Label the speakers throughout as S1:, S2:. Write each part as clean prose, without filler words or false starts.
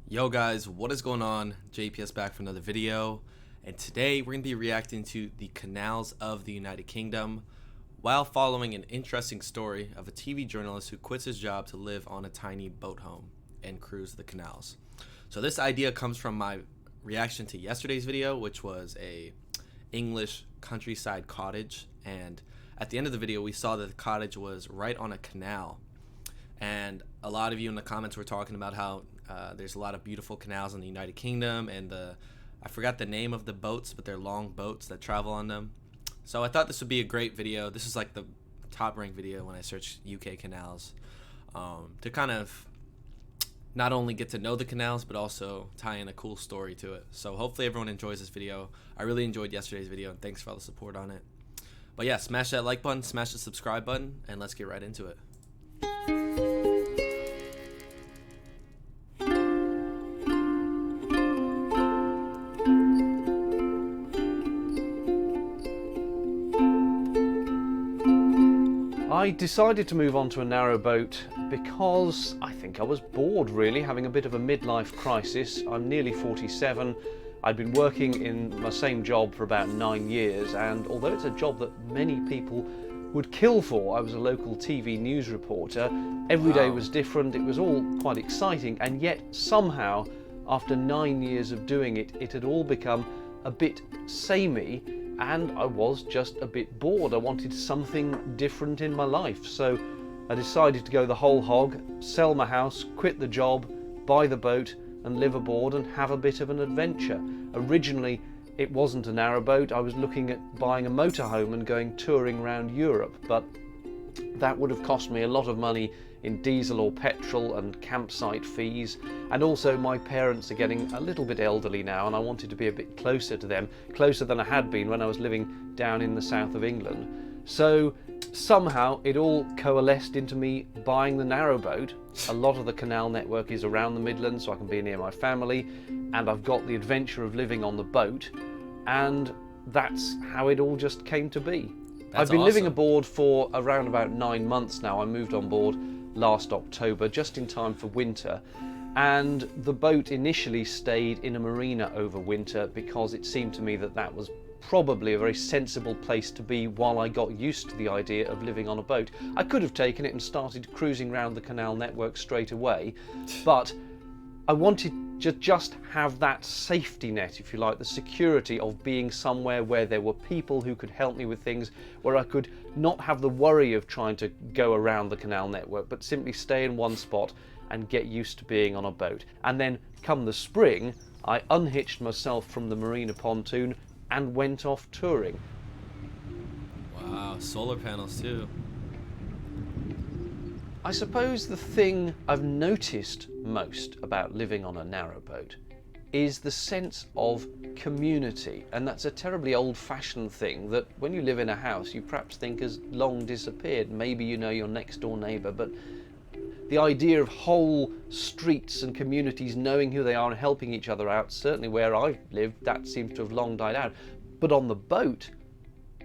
S1: Yo guys, what is going on? JPS back for another video, and today we're going to be reacting to the canals of the United Kingdom while following an interesting story of a TV journalist who quits his job to live on a tiny boat home and cruise the canals. So this idea comes from my reaction to yesterday's video, which was a English countryside cottage, and at the end of the video we saw that the cottage was right on a canal. And a lot of you in the comments were talking about how there's a lot of beautiful canals in the United Kingdom, and I forgot the name of the boats, but they're long boats that travel on them. So I thought this would be a great video. This is like the top ranked video when I search UK canals, to kind of not only get to know the canals, but also tie in a cool story to it. So hopefully everyone enjoys this video. I really enjoyed yesterday's video, and thanks for all the support on it. But yeah, smash that like button, smash the subscribe button, and let's get right into it.
S2: I decided to move on to a narrowboat because I think I was bored, really, having a bit of a midlife crisis. I'm nearly 47. I'd been working in my same job for about 9 years, and although it's a job that many people would kill for, I was a local TV news reporter. Every day was different, it was all quite exciting, and yet somehow, after 9 years of doing it, it had all become a bit samey, and I was just a bit bored. I wanted something different in my life, so I decided to go the whole hog, sell my house, quit the job, buy the boat and live aboard and have a bit of an adventure. Originally it wasn't a narrowboat. I was looking at buying a motorhome and going touring around Europe, but that would have cost me a lot of money in diesel or petrol and campsite fees, and also my parents are getting a little bit elderly now and I wanted to be a bit closer to them, closer than I had been when I was living down in the south of England. So somehow it all coalesced into me buying the narrowboat. A lot of the canal network is around the Midlands, so I can be near my family, and I've got the adventure of living on the boat, and that's how it all just came to be. I've been living aboard for around about 9 months now. I moved on board last October, just in time for winter, and the boat initially stayed in a marina over winter because it seemed to me that that was probably a very sensible place to be while I got used to the idea of living on a boat. I could have taken it and started cruising around the canal network straight away, but I wanted to just have that safety net, if you like, the security of being somewhere where there were people who could help me with things, where I could not have the worry of trying to go around the canal network, but simply stay in one spot and get used to being on a boat. And then come the spring, I unhitched myself from the marina pontoon and went off touring.
S1: Wow, solar panels too.
S2: I suppose the thing I've noticed most about living on a narrowboat is the sense of community, and that's a terribly old-fashioned thing that when you live in a house you perhaps think has long disappeared. Maybe you know your next door neighbour, but the idea of whole streets and communities knowing who they are and helping each other out, certainly where I've lived, that seems to have long died out. But on the boat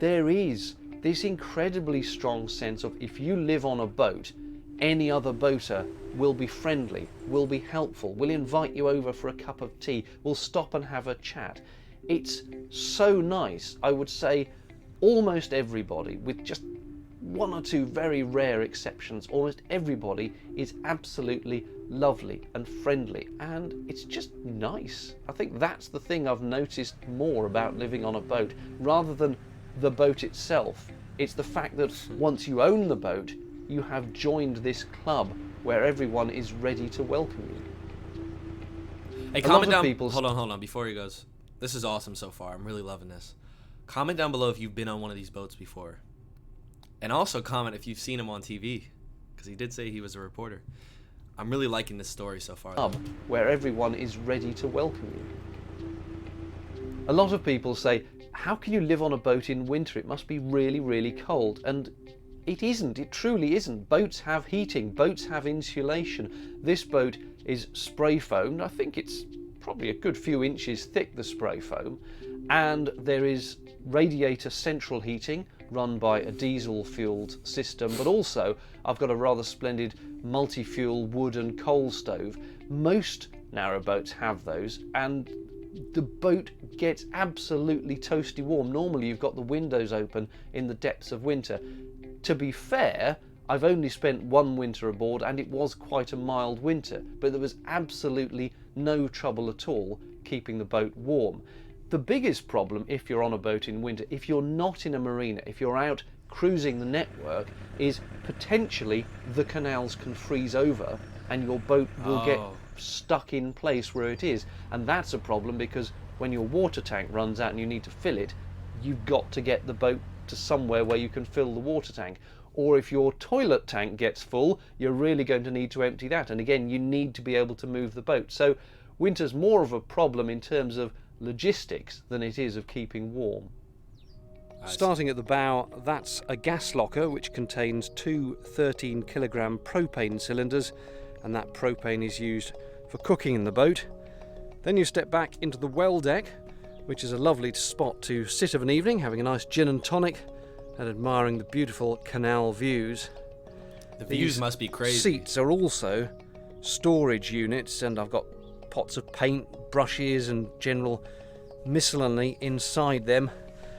S2: there is this incredibly strong sense of, if you live on a boat, any other boater will be friendly, will be helpful, will invite you over for a cup of tea, will stop and have a chat. It's so nice. I would say almost everybody, with just one or two very rare exceptions, almost everybody is absolutely lovely and friendly, and it's just nice. I think that's the thing I've noticed more about living on a boat, rather than the boat itself. It's the fact that once you own the boat, you have joined this club where everyone is ready to welcome you.
S1: Hey, comment down. Hold on, before he goes. This is awesome so far. I'm really loving this. Comment down below if you've been on one of these boats before. And also comment if you've seen him on TV, because he did say he was a reporter. I'm really liking this story so far.
S2: Where everyone is ready to welcome you. A lot of people say, how can you live on a boat in winter? It must be really, really cold. And it isn't, it truly isn't. Boats have heating, boats have insulation. This boat is spray foamed. I think it's probably a good few inches thick, the spray foam. And there is radiator central heating run by a diesel fueled system, but also I've got a rather splendid multi-fuel wood and coal stove. Most narrowboats have those, and the boat gets absolutely toasty warm. Normally you've got the windows open in the depths of winter. To be fair, I've only spent one winter aboard and it was quite a mild winter, but there was absolutely no trouble at all keeping the boat warm. The biggest problem if you're on a boat in winter, if you're not in a marina, if you're out cruising the network, is potentially the canals can freeze over and your boat will get stuck in place where it is. And that's a problem because when your water tank runs out and you need to fill it, you've got to get the boat to somewhere where you can fill the water tank. Or if your toilet tank gets full, you're really going to need to empty that. And again, you need to be able to move the boat. So winter's more of a problem in terms of logistics than it is of keeping warm.
S3: Starting at the bow, that's a gas locker which contains two 13 kilogram propane cylinders, and that propane is used for cooking in the boat. Then you step back into the well deck, which is a lovely spot to sit of an evening, having a nice gin and tonic and admiring the beautiful canal views.
S1: The views must be crazy.
S3: Seats are also storage units, and I've got pots of paint, brushes and general miscellany inside them,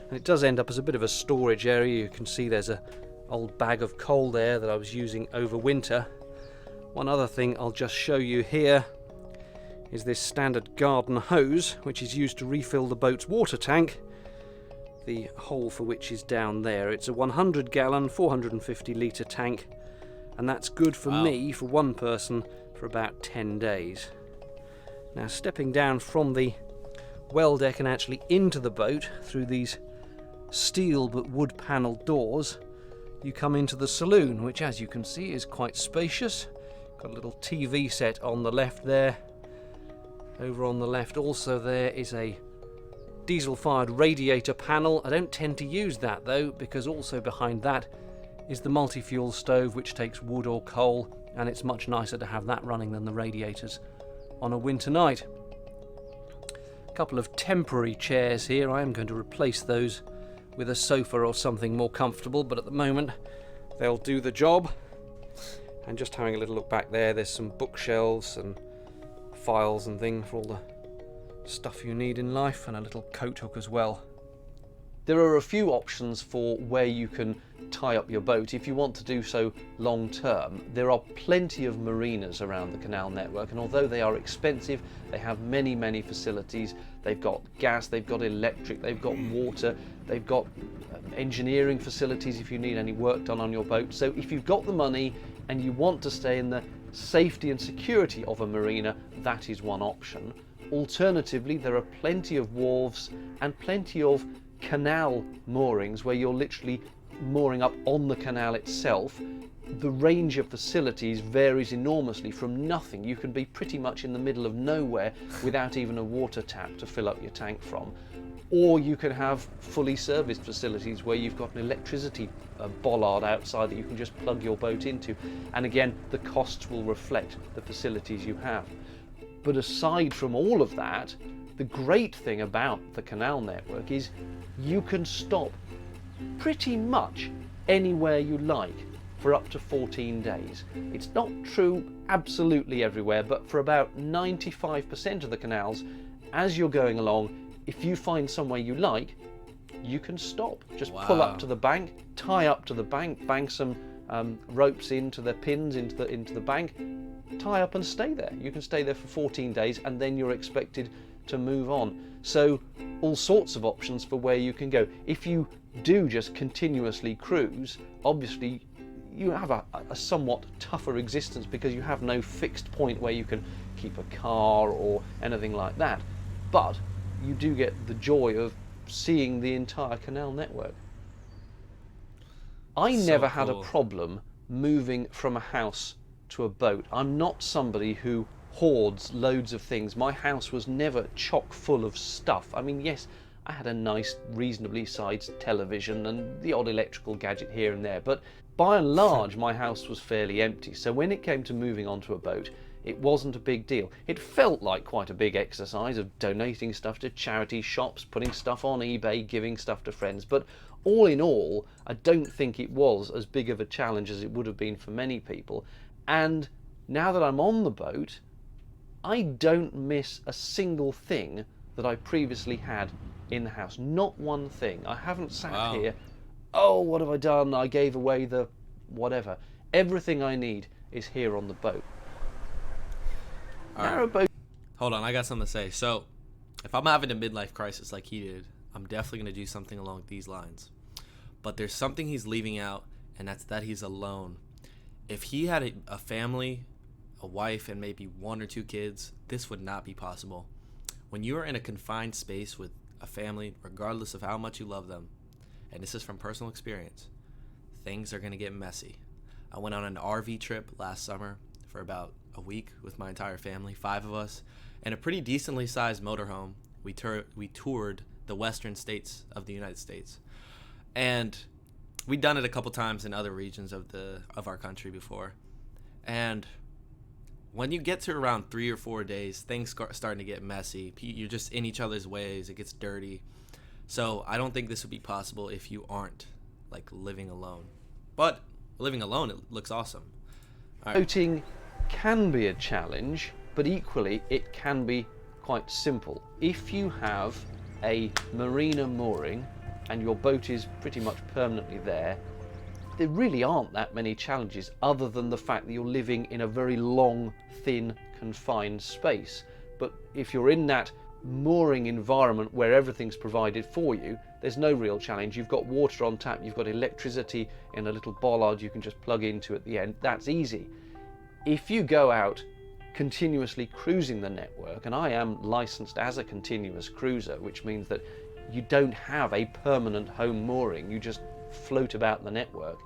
S3: and it does end up as a bit of a storage area. You can see there's a old bag of coal there that I was using over winter. One other thing I'll just show you here is this standard garden hose, which is used to refill the boat's water tank, the hole for which is down there. It's a 100 gallon 450 litre tank, and that's good for me, for one person, for about 10 days. Now, stepping down from the well deck and actually into the boat through these steel but wood panelled doors, you come into the saloon, which as you can see is quite spacious. Got a little TV set on the left there. Over on the left also there is a diesel fired radiator panel. I don't tend to use that though, because also behind that is the multi-fuel stove which takes wood or coal, and it's much nicer to have that running than the radiators on a winter night. A couple of temporary chairs here. I am going to replace those with a sofa or something more comfortable, but at the moment they'll do the job. And just having a little look back there, there's some bookshelves and files and things for all the stuff you need in life, and a little coat hook as well.
S2: There are a few options for where you can tie up your boat if you want to do so long term. There are plenty of marinas around the canal network, and although they are expensive, they have many facilities. They've got gas, they've got electric, they've got water, they've got engineering facilities if you need any work done on your boat. So if you've got the money and you want to stay in the safety and security of a marina, that is one option. Alternatively, there are plenty of wharves and plenty of canal moorings where you're literally mooring up on the canal itself. The range of facilities varies enormously. From nothing, you can be pretty much in the middle of nowhere without even a water tap to fill up your tank from. Or you can have fully serviced facilities where you've got an electricity bollard outside that you can just plug your boat into. And again, the costs will reflect the facilities you have. But aside from all of that, the great thing about the canal network is you can stop pretty much anywhere you like for up to 14 days. It's not true absolutely everywhere, but for about 95% of the canals, as you're going along, if you find somewhere you like, you can stop. Just pull up to the bank, tie up to the bank, bank some ropes into the pins into the bank, tie up and stay there. You can stay there for 14 days and then you're expected to move on. So all sorts of options for where you can go. If you do just continuously cruise, obviously you have a somewhat tougher existence because you have no fixed point where you can keep a car or anything like that. But you do get the joy of seeing the entire canal network. I never had a problem moving from a house to a boat. I'm not somebody who hoards loads of things. My house was never chock full of stuff. I mean, yes, I had a nice, reasonably sized television and the odd electrical gadget here and there, but by and large my house was fairly empty. So when it came to moving onto a boat, it wasn't a big deal. It felt like quite a big exercise of donating stuff to charity shops, putting stuff on eBay, giving stuff to friends, but all in all, I don't think it was as big of a challenge as it would have been for many people. And now that I'm on the boat, I don't miss a single thing that I previously had in the house. Not one thing. I haven't sat here, oh, what have I done? I gave away the whatever. Everything I need is here on the boat.
S1: Narrowboat. Hold on, I got something to say. So, if I'm having a midlife crisis like he did, I'm definitely going to do something along these lines. But there's something he's leaving out, and that's that he's alone. If he had a family, a wife, and maybe 1 or 2 kids, this would not be possible. When you are in a confined space with a family, regardless of how much you love them, and this is from personal experience, things are going to get messy. I went on an RV trip last summer for about a week with my entire family, 5 of us, in a pretty decently sized motorhome. We toured the western states of the United States, and we'd done it a couple times in other regions of our country before. And when you get to around 3 or 4 days, things starting to get messy. You're just in each other's ways. It gets dirty. So I don't think this would be possible if you aren't like living alone. But living alone, it looks awesome. All right.
S2: Boating can be a challenge, but equally it can be quite simple. If you have a marina mooring and your boat is pretty much permanently there really aren't that many challenges other than the fact that you're living in a very long, thin, confined space. But if you're in that mooring environment where everything's provided for you, there's no real challenge. You've got water on tap, you've got electricity in a little bollard you can just plug into at the end. That's easy. If you go out continuously cruising the network, and I am licensed as a continuous cruiser, which means that you don't have a permanent home mooring, you just float about the network,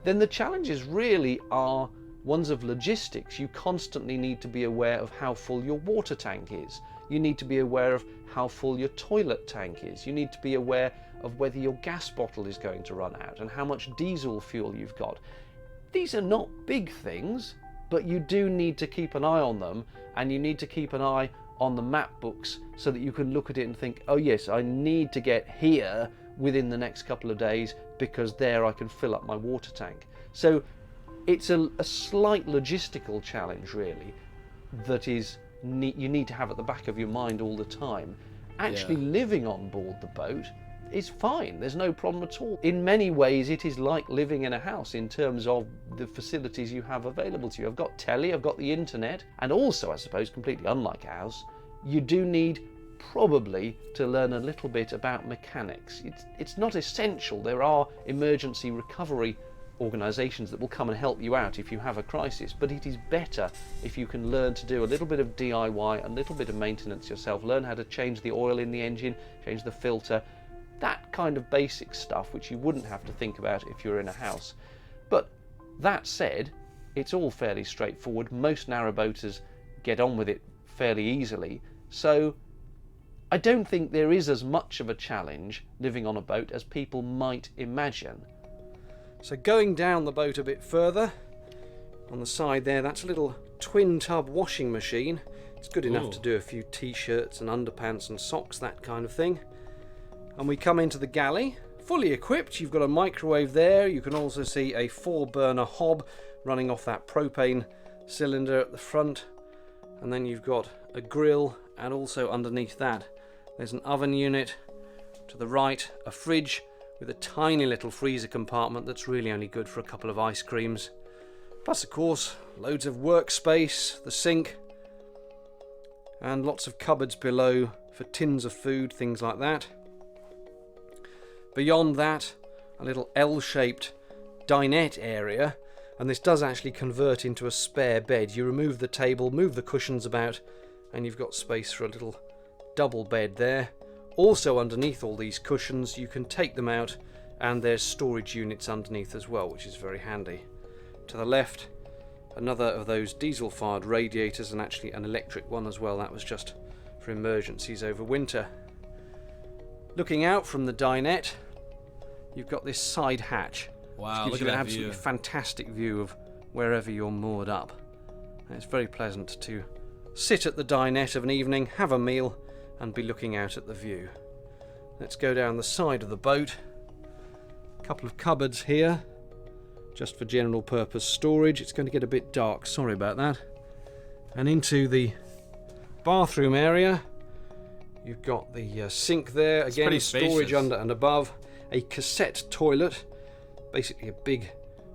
S2: then the challenges really are ones of logistics. You constantly need to be aware of how full your water tank is. You need to be aware of how full your toilet tank is. You need to be aware of whether your gas bottle is going to run out and how much diesel fuel you've got. These are not big things, but you do need to keep an eye on them, and you need to keep an eye on the map books so that you can look at it and think, oh yes, I need to get here within the next couple of days because there I can fill up my water tank. So it's a slight logistical challenge really that is you need to have at the back of your mind all the time. Actually living on board the boat is fine, there's no problem at all. In many ways it is like living in a house in terms of the facilities you have available to you. I've got telly, I've got the internet, and also I suppose completely unlike a house, you do need probably to learn a little bit about mechanics. It's not essential. There are emergency recovery organisations that will come and help you out if you have a crisis, but it is better if you can learn to do a little bit of DIY, a little bit of maintenance yourself, learn how to change the oil in the engine, change the filter, that kind of basic stuff which you wouldn't have to think about if you're in a house. But that said, it's all fairly straightforward. Most narrowboaters get on with it fairly easily, so I don't think there is as much of a challenge living on a boat as people might imagine.
S3: So going down the boat a bit further, on the side there, that's a little twin tub washing machine. It's good enough to do a few t-shirts and underpants and socks, that kind of thing. And we come into the galley, fully equipped. You've got a microwave there. You can also see a 4-burner hob running off that propane cylinder at the front. And then you've got a grill, and also underneath that there's an oven unit. To the right, a fridge with a tiny little freezer compartment that's really only good for a couple of ice creams. Plus, of course, loads of workspace, the sink, and lots of cupboards below for tins of food, things like that. Beyond that, a little L-shaped dinette area, and this does actually convert into a spare bed. You remove the table, move the cushions about, and you've got space for a little double bed there. Also underneath all these cushions, you can take them out, and there's storage units underneath as well, which is very handy. To the left, another of those diesel-fired radiators, and actually an electric one as well. That was just for emergencies over winter. Looking out from the dinette, you've got this side hatch.
S1: Wow,
S3: which
S1: look
S3: gives
S1: at
S3: you an
S1: that
S3: absolutely
S1: view.
S3: fantastic view of wherever you're moored up. And it's very pleasant to sit at the dinette of an evening, have a meal, and be looking out at the view. Let's go down the side of the boat. A couple of cupboards here, just for general purpose storage. It's going to get a bit dark, sorry about that. And into the bathroom area. You've got the sink there,
S1: It's
S3: again
S1: pretty
S3: storage
S1: spacious.
S3: under and above. A cassette toilet, basically a big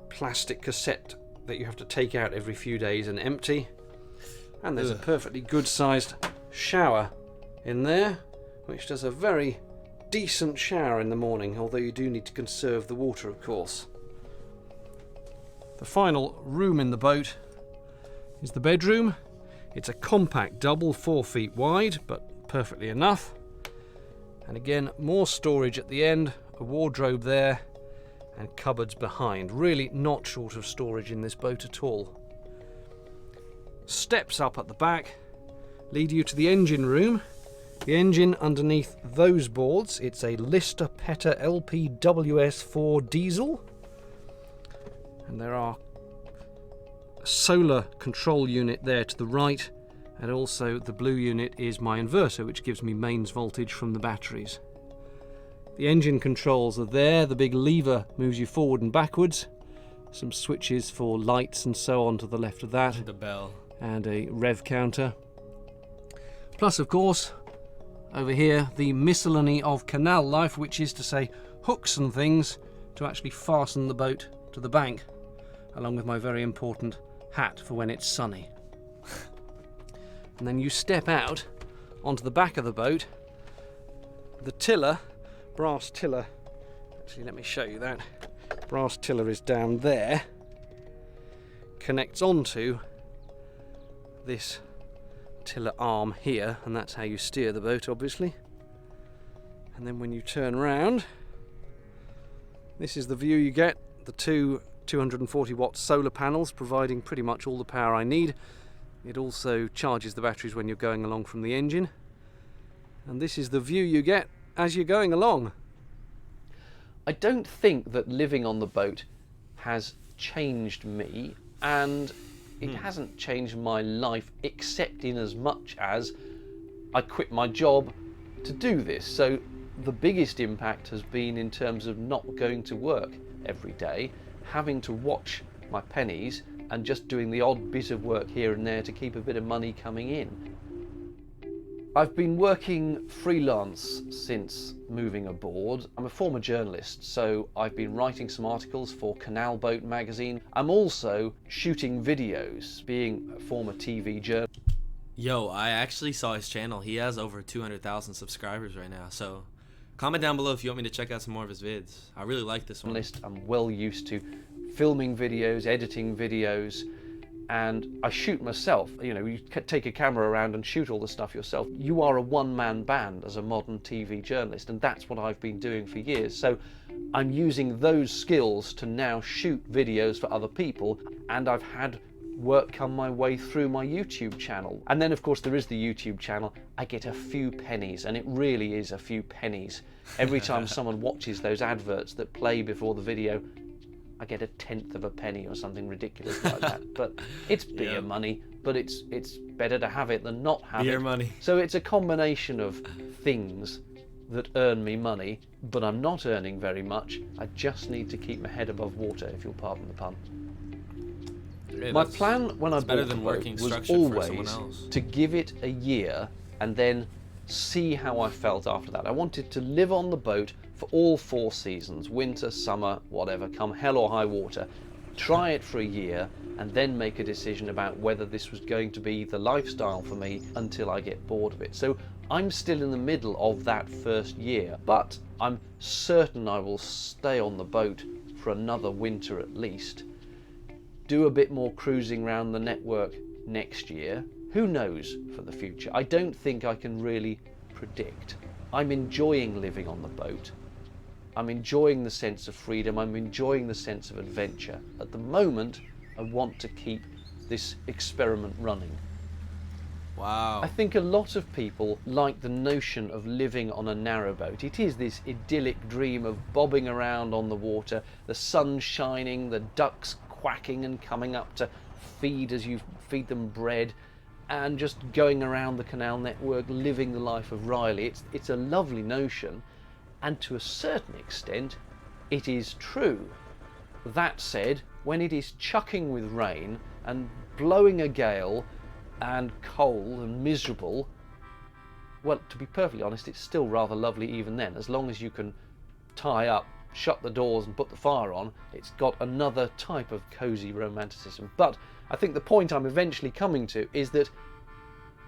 S3: plastic cassette that you have to take out every few days and empty. And there's a perfectly good sized shower in there, which does a very decent shower in the morning, although you do need to conserve the water, of course. The final room in the boat is the bedroom. It's a compact double, 4 feet wide, but perfectly enough. And again, more storage at the end, a wardrobe there, and cupboards behind. Really not short of storage in this boat at all. Steps up at the back lead you to the engine room. The engine underneath those boards, it's a Lister Petter LPWS4 diesel. And there are a solar control unit there to the right, and also the blue unit is my inverter, which gives me mains voltage from the batteries. The engine controls are there, the big lever moves you forward and backwards, some switches for lights and so on to the left of that,
S1: The bell.
S3: and a rev counter. Plus, of course, over here, the miscellany of canal life, which is to say hooks and things to actually fasten the boat to the bank, along with my very important hat for when it's sunny. And then you step out onto the back of the boat. The tiller, brass tiller, actually let me show you that. Brass tiller is down there, connects onto this tiller arm here, and that's how you steer the boat, obviously. And then when you turn round, this is the view you get. The two 240 watt solar panels providing pretty much all the power I need. It also charges the batteries when you're going along from the engine. And this is the view you get as you're going along. I don't think that living on the boat has changed me, and it hasn't changed my life, except in as much as I quit my job to do this. So the biggest impact has been in terms of not going to work every day, having to watch my pennies and just doing the odd bit of work here and there to keep a bit of money coming in. I've been working freelance since moving aboard. I'm a former journalist, so I've been writing some articles for Canal Boat magazine. I'm also shooting videos, being a former TV journalist.
S1: Yo, I actually saw his channel. He has over 200,000 subscribers right now. So comment down below if you want me to check out some more of his vids. I really like this one.
S3: I'm well used to filming videos, editing videos, and I shoot myself. You know, you take a camera around and shoot all the stuff yourself. You are a one-man band as a modern TV journalist, and that's what I've been doing for years. So I'm using those skills to now shoot videos for other people, and I've had work come my way through my YouTube channel. And then of course there is the YouTube channel. I get a few pennies, and it really is a few pennies. Every time someone watches those adverts that play before the video, I get 1/10 of a penny or something ridiculous like that. But it's beer money, but it's better to have it than not have
S1: Beer
S3: it.
S1: money.
S3: So it's a combination of things that earn me money, but I'm not earning very much. I just need to keep my head above water, if you'll pardon the pun.
S1: Hey,
S3: My
S1: that's-
S3: plan when I
S1: it's better
S3: bought the
S1: than
S3: boat
S1: working
S3: was
S1: structured for someone
S3: always
S1: else.
S3: to give it a year and then see how I felt after that. I wanted to live on the boat for all 4 seasons, winter, summer, whatever, come hell or high water. Try it for a year and then make a decision about whether this was going to be the lifestyle for me until I get bored of it. So I'm still in the middle of that first year, but I'm certain I will stay on the boat for another winter at least. Do a bit more cruising around the network next year. Who knows for the future? I don't think I can really predict. I'm enjoying living on the boat. I'm enjoying the sense of freedom. I'm enjoying the sense of adventure. At the moment, I want to keep this experiment running.
S1: Wow.
S3: I think a lot of people like the notion of living on a narrowboat. It is this idyllic dream of bobbing around on the water, the sun shining, the ducks quacking and coming up to feed as you feed them bread, and just going around the canal network, living the life of Riley. It's a lovely notion, and to a certain extent, it is true. That said, when it is chucking with rain and blowing a gale
S2: and cold and miserable, well, to be perfectly honest, it's still rather lovely even then. As long as you can tie up, shut the doors and put the fire on, it's got another type of cosy romanticism. But I think the point I'm eventually coming to is that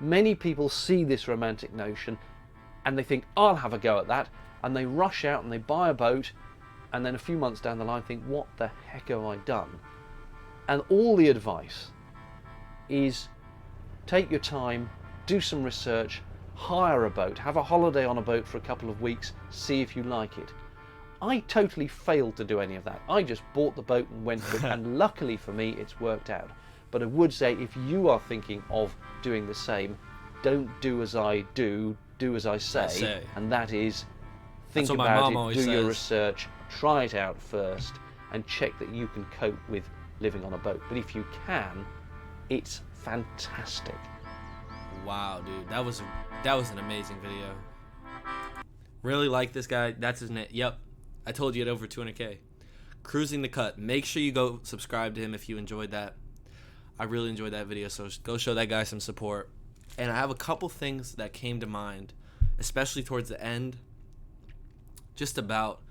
S2: many people see this romantic notion and they think, I'll have a go at that, and they rush out and they buy a boat, and then a few months down the line think, what the heck have I done? And all the advice is take your time, do some research, hire a boat, have a holiday on a boat for a couple of weeks, see if you like it. I totally failed to do any of that. I just bought the boat and went with it, and luckily for me it's worked out. But I would say, if you are thinking of doing the same, don't do as I do as I say. And that is, think about it, do your research, try it out first, and check that you can cope with living on a boat. But if you can, it's fantastic.
S1: Wow, dude, that was an amazing video. Really like this guy. That's his name. Yep, I told you at over 200K. Cruising the Cut. Make sure you go subscribe to him if you enjoyed that. I really enjoyed that video, so go show that guy some support. And I have a couple things that came to mind, especially towards the end, just about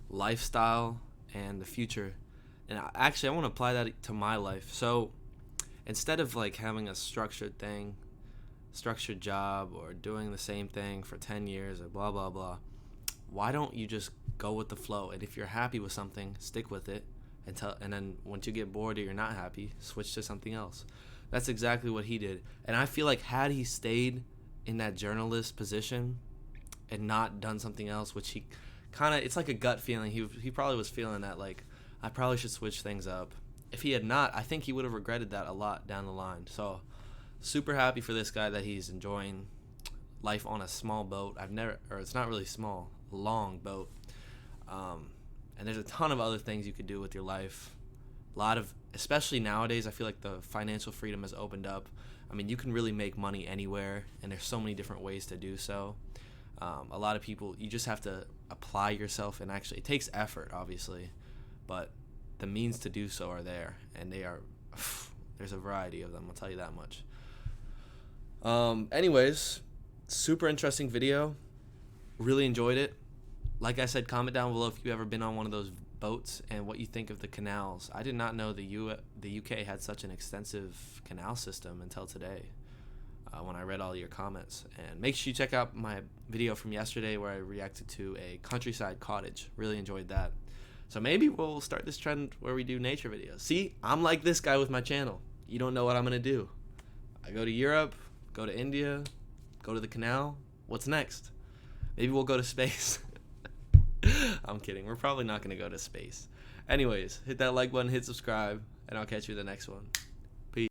S1: lifestyle and the future. And actually, I want to apply that to my life. So instead of like having a structured job, or doing the same thing for 10 years or blah, blah, blah, why don't you just go with the flow? And if you're happy with something, stick with it. And then once you get bored or you're not happy, switch to something else. That's exactly what he did. And I feel like had he stayed in that journalist position and not done something else, which he kind of, it's like a gut feeling. He probably was feeling that, like, I probably should switch things up. If he had not, I think he would have regretted that a lot down the line. So super happy for this guy that he's enjoying life on a small boat. It's not really small, long boat. And there's a ton of other things you could do with your life. A lot of, especially nowadays, I feel like the financial freedom has opened up. I mean, you can really make money anywhere, and there's so many different ways to do so. A lot of people, you just have to apply yourself, and actually, it takes effort, obviously, but the means to do so are there, and there's a variety of them, I'll tell you that much. Anyways, super interesting video. Really enjoyed it. Like I said, comment down below if you've ever been on one of those boats and what you think of the canals. I did not know the UK had such an extensive canal system until today, when I read all your comments. And make sure you check out my video from yesterday where I reacted to a countryside cottage. Really enjoyed that. So maybe we'll start this trend where we do nature videos. See, I'm like this guy with my channel. You don't know what I'm going to do. I go to Europe, go to India, go to the canal. What's next? Maybe we'll go to space. I'm kidding. We're probably not going to go to space. Anyways, hit that like button, hit subscribe, and I'll catch you in the next one.